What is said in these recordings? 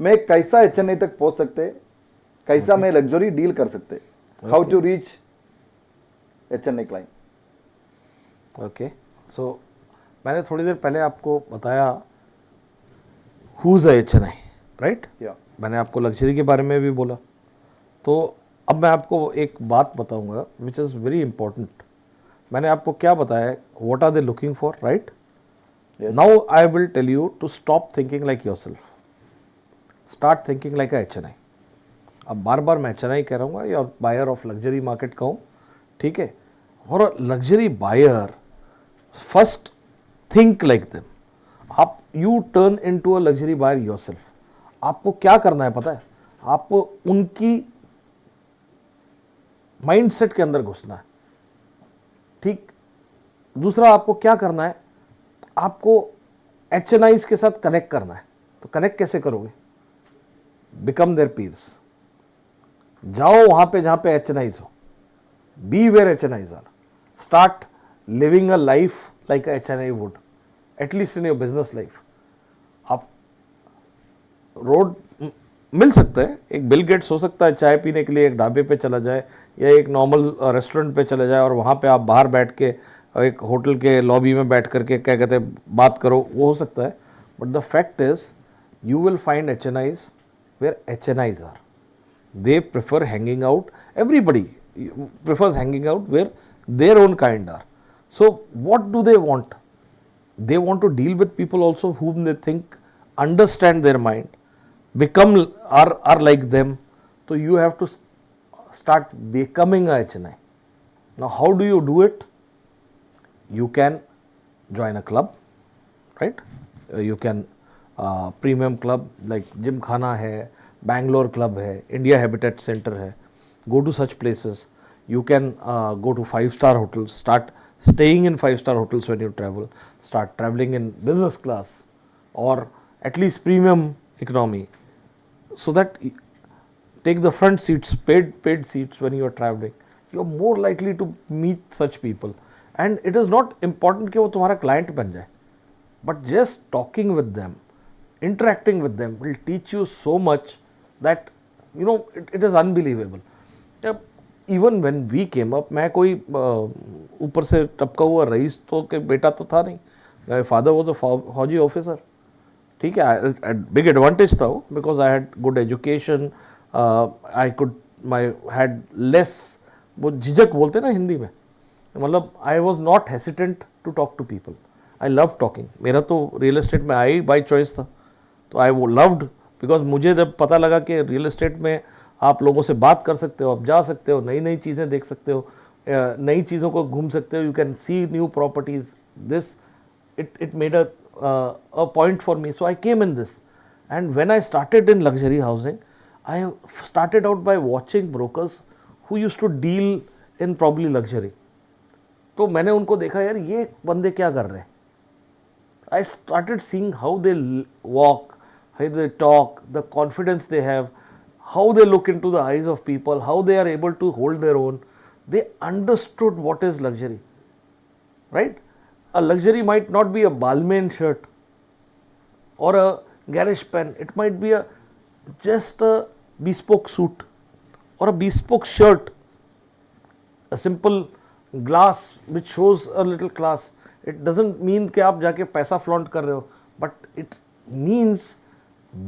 मैं कैसा HNI तक पहुंच सकते, कैसा मैं लग्जरी डील कर सकते, how to reach HNI client. Okay, so मैंने थोड़ी देर पहले आपको बताया हुज HNI, राइट. मैंने आपको लग्जरी के बारे में भी बोला. तो अब मैं आपको एक बात बताऊंगा विच इज़ वेरी इंपॉर्टेंट. मैंने आपको क्या बताया, what are they looking for, right. Now I will tell you to stop thinking like yourself, start thinking like a HNI. अब बार बार मैं HNI कह रहा हूँ या बायर ऑफ लग्जरी मार्केट कहूँ, ठीक है. और luxury buyer first think like them. आप you turn into a luxury buyer yourself. आपको क्या करना है पता है, आपको उनकी माइंडसेट के अंदर घुसना है, ठीक. दूसरा आपको क्या करना है, आपको HNIs के साथ कनेक्ट करना है. तो कनेक्ट कैसे करोगे, बिकम देयर पीयर्स. जाओ वहां पे जहां पे HNIs हो, be where HNIs are, start living a life like a HNI would, at least in your business life. आप रोड मिल सकते हैं, एक बिल गेट्स हो सकता है चाय पीने के लिए एक ढाबे पे चला जाए या एक नॉर्मल रेस्टोरेंट पे चला जाए और वहाँ पे आप बाहर बैठ के एक होटल के लॉबी में बैठ करके क्या कहते हैं बात करो, वो हो सकता है. But the fact is you will find HNIs where HNIs are. They prefer hanging out, everybody prefers hanging out where their own kind are. So what do they want? They want to deal with people also whom they think understand their mind, become are like them. So you have to start becoming a HNI. Now how do you do it? You can join a club, right. You can premium club like Gymkhana है, Bangalore club है, India habitat centre है. Go to such places. You can go to 5-star hotels, start staying in 5-star hotels when you travel, start traveling in business class or at least premium economy, so that take the front seats, paid seats when you are traveling. You are more likely to meet such people, and it is not important कि वो तुम्हारा client बन जाए, but just talking with them, interacting with them will teach you so much that you know it is unbelievable. Even when we came up, मैं कोई ऊपर से टपका हुआ रईस तो के बेटा तो था नहीं. My father was a फौजी ऑफिसर, ठीक है. बिग एडवांटेज था वो, because I had good education, I could my had less, वो झिझक बोलते ना हिंदी में, मतलब I was not hesitant to talk to people. I love talking. मेरा तो रियल एस्टेट में आई बाई चॉइस था, तो आई वो लव्ड, बिकॉज मुझे जब पता लगा कि रियल एस्टेट में आप लोगों से बात कर सकते हो, आप जा सकते हो, नई नई चीज़ें देख सकते हो, नई चीज़ों को घूम सकते हो, you can see new properties, this it made a point for me. So I came in this, and when I started in luxury housing, I started out by watching brokers who used to deal in probably luxury. तो मैंने उनको देखा, यार ये बंदे क्या कर रहे हैं. I started seeing how they walk, how they talk, the confidence they have, how they look into the eyes of people, how they are able to hold their own. They understood what is luxury, right? A luxury might not be a Balmain shirt or a garage pen. It might be just a bespoke suit or a bespoke shirt, a simple glass which shows a little class. It doesn't mean कि आप जाके पैसा flaunt कर रहे हो, but it means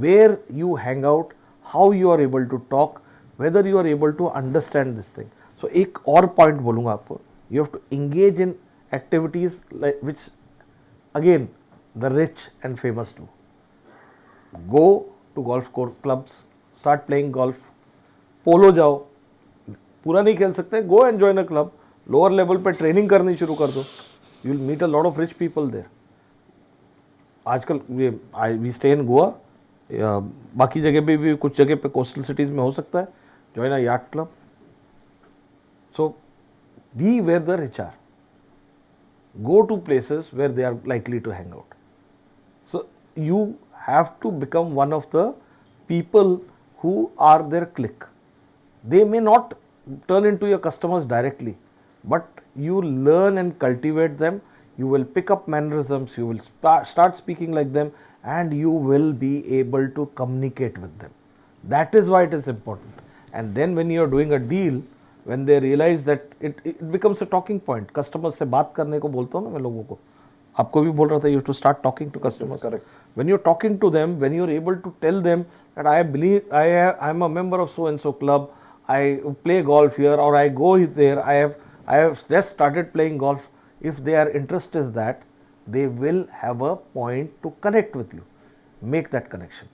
where you hang out, how you are able to talk, whether you are able to understand this thing. So एक और point बोलूँगा आपको, you have to engage in activities like which again the rich and famous do. Go to golf course clubs, start playing golf. पोलो जाओ, पूरा नहीं खेल सकते, go and join a club. Lower level पे ट्रेनिंग करनी शुरू कर दो. You will meet a lot of rich people there. आजकल we stay in Goa, बाकी जगह पे भी कुछ जगह पे कोस्टल सिटीज में हो सकता है. Join a yacht club. So be where the rich are. Go to places where they are likely to hang out. So you have to become one of the people who are their clique. They may not turn into your customers directly, but you learn and cultivate them. you will pick up mannerisms, you will start speaking like them, and you will be able to communicate with them. That is why it is important. And then when you are doing a deal, when they realize that it becomes a talking point. Customers से बात करने को बोलता हूँ ना मैं लोगों को, आपको भी बोल रहा था, you have to start talking to customers. Correct. When you're talking to them, when you're able to tell them that I believe I'm a member of so and so club, I play golf here, or I go there, I have just started playing golf. If their interest is that, they will have a point to connect with you. Make that connection.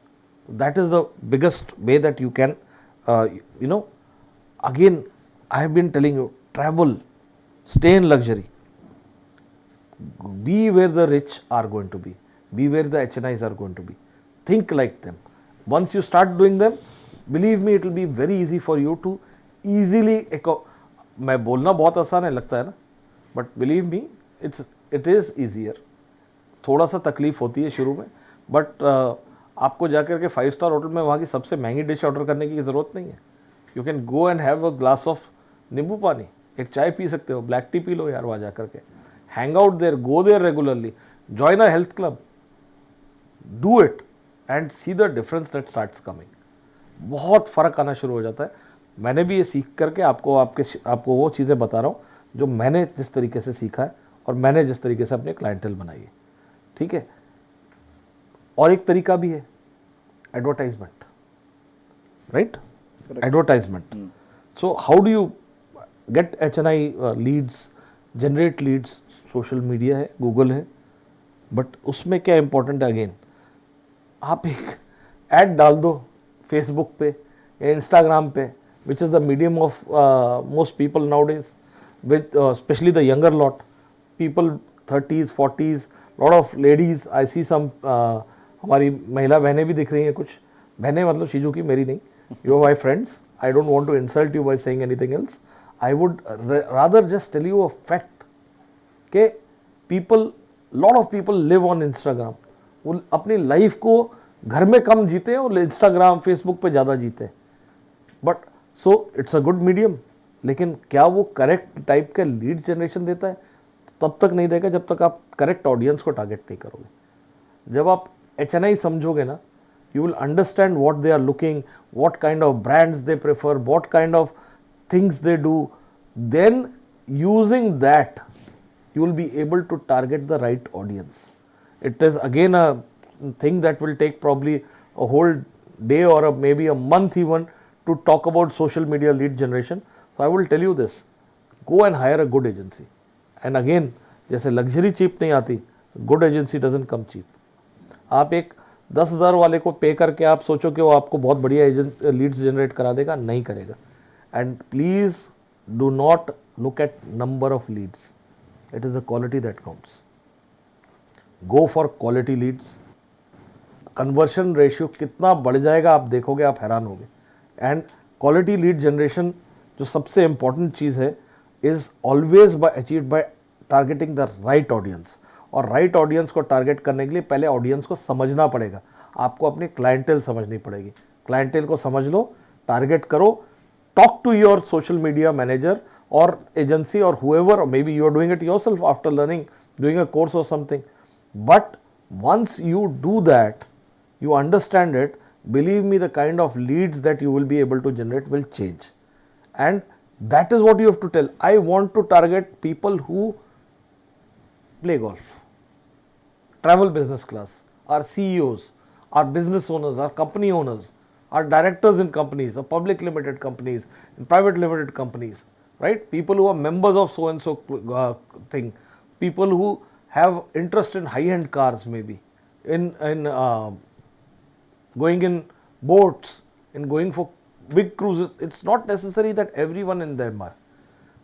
That is the biggest way that you can, again, I have been telling you, travel, stay in luxury. Be where the rich are going to be. Be where the HNIs are going to be. Think like them. Once you start doing them, believe me, it will be very easy for you to easily. मैं बोलना बहुत आसान है लगता है ना, but believe me it is easier. थोड़ा सा तकलीफ होती है शुरू में, बट आपको जाकर के 5 स्टार होटल में वहाँ की सबसे महंगी डिश ऑर्डर करने की ज़रूरत नहीं है. You can go and have a glass of नींबू पानी, एक चाय पी सकते हो, ब्लैक टी पी लो यार वहाँ जा करके. Hang out there, go there regularly, join a health club, do it and see the difference that starts coming. बहुत फ़र्क आना शुरू हो जाता है. मैंने भी ये सीख करके आपको वो चीज़ें बता रहा हूँ जो मैंने जिस तरीके से सीखा है और मैंने जिस तरीके से अपने क्लाइंटेल बनाई है. ठीक है. और एक तरीका भी है, advertisement, right? Advertisement. So how do you get HNI leads, generate leads? Social media है, गूगल है, बट उसमें क्या इंपॉर्टेंट है? अगेन, आप एक ऐड डाल दो फेसबुक पे या इंस्टाग्राम पे, which is the medium of most people nowadays, with specially the younger lot, people 30s 40s, lot of ladies. I see some, हमारी महिला बहनें भी दिख रही हैं, कुछ बहनें मतलब शीजू की, मेरी नहीं. You are my friends. I don't want to insult you by saying anything else. I would rather just tell you a fact कि lot of people live on Instagram. वो अपनी लाइफ को घर में कम जीते हैं और इंस्टाग्राम फेसबुक पे ज़्यादा जीते हैं. But so it's a good medium, लेकिन क्या वो करेक्ट टाइप का लीड जनरेशन देता है? तब तक नहीं देगा जब तक आप करेक्ट ऑडियंस को टारगेट नहीं करोगे. जब आप HNI समझोगे ना, you will understand what they are looking, what kind of brands they prefer, what kind of things they do. Then using that, you will be able to target the right audience. It is again a thing that will take probably a whole day or maybe a month even to talk about social media lead generation. So I will tell you this, go and hire a good agency. And again, जैसे luxury cheap नहीं आती, good agency doesn't come cheap. आप एक 10,000 वाले को पे करके आप सोचो कि वो आपको बहुत बढ़िया लीड्स जनरेट करा देगा, नहीं करेगा. And please do not look at number of leads, it is the quality that counts. Go for quality leads. Conversion ratio कितना बढ़ जाएगा आप देखोगे, आप हैरान होगे. एंड क्वालिटी लीड जनरेशन जो सबसे इंपॉर्टेंट चीज़ है is always achieved by targeting the right audience. और राइट ऑडियंस को टारगेट करने के लिए पहले ऑडियंस को समझना पड़ेगा. आपको अपनी क्लाइंटेल समझनी पड़ेगी. क्लाइंटेल को समझ लो, टारगेट करो, talk to your social media manager और एजेंसी और whoever, or maybe you are doing it yourself after learning, doing a course or something. But once you do that, you understand it, believe me, the kind of leads that you will be able to generate will change. And that is what you have to tell. I want to target people who play golf, travel business class, our CEOs, our business owners, our company owners, our directors in companies, or public limited companies, in private limited companies, right? People who are members of so and so thing, people who have interest in high-end cars, maybe in going in boats, in going for big cruises. It's not necessary that everyone in them are,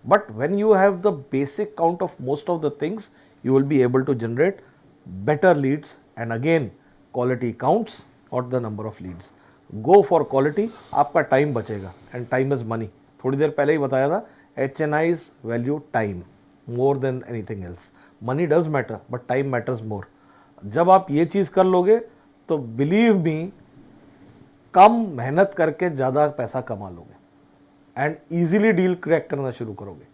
but when you have the basic count of most of the things, you will be able to generate better leads. And again, quality counts, not the number of leads. Go for quality. आपका time बचेगा, and time is money. थोड़ी देर पहले ही बताया था, HNIs value time more than anything else. Money does matter, but time matters more. जब आप ये चीज़ कर लोगे तो believe me, कम मेहनत करके ज़्यादा पैसा कमा लोगे and easily deal क्रैक करना शुरू करोगे.